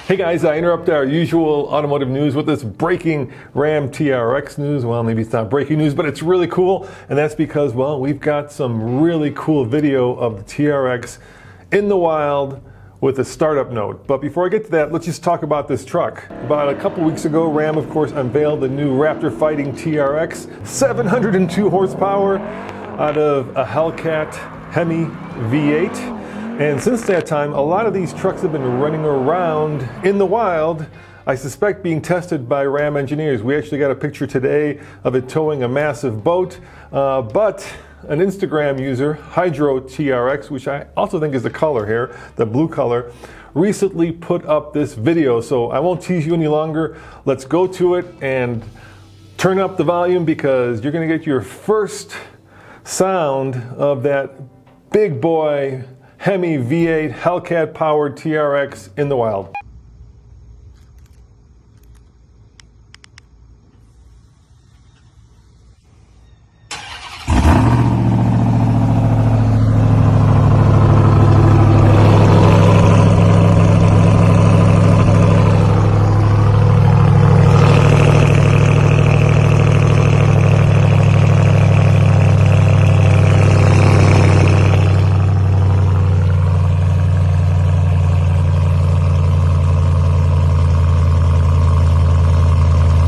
Hey guys, I interrupt our usual automotive news with this breaking Ram TRX news. Well, maybe it's not breaking news, but it's really cool. And that's because, well, we've got some really cool video of the TRX in the wild with a startup note. But before I get to that, let's just talk about this truck. About a couple weeks ago, Ram, of course, unveiled the new Raptor Fighting TRX, 702 horsepower out of a Hellcat Hemi V8. And since that time, a lot of these trucks have been running around in the wild, I suspect being tested by Ram engineers. We actually got a picture today of it towing a massive boat, but an Instagram user, Hydro TRX, which I also think is the color here, the blue color, recently put up this video. So I won't tease you any longer. Let's go to it and turn up the volume because you're going to get your first sound of that big boy Hemi V8 Hellcat powered TRX in the wild.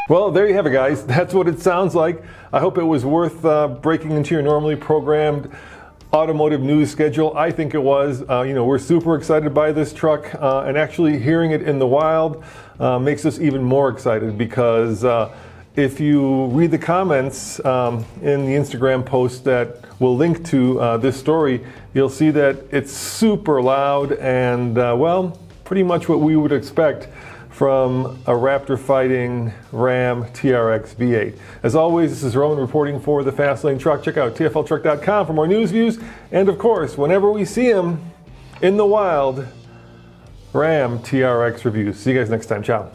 Well, there you have it, guys. That's what it sounds like. I hope it was worth breaking into your normally programmed automotive news schedule. I think it was. We're super excited by this truck, and actually hearing it in the wild makes us even more excited because if you read the comments in the Instagram post that will link to this story, you'll see that it's super loud and, well, pretty much what we would expect from a Raptor Fighting Ram TRX V8. As always, this is Roman reporting for the Fast Lane Truck. Check out tfltruck.com for more news, views, and of course, whenever we see him in the wild, Ram TRX reviews. See you guys next time. Ciao.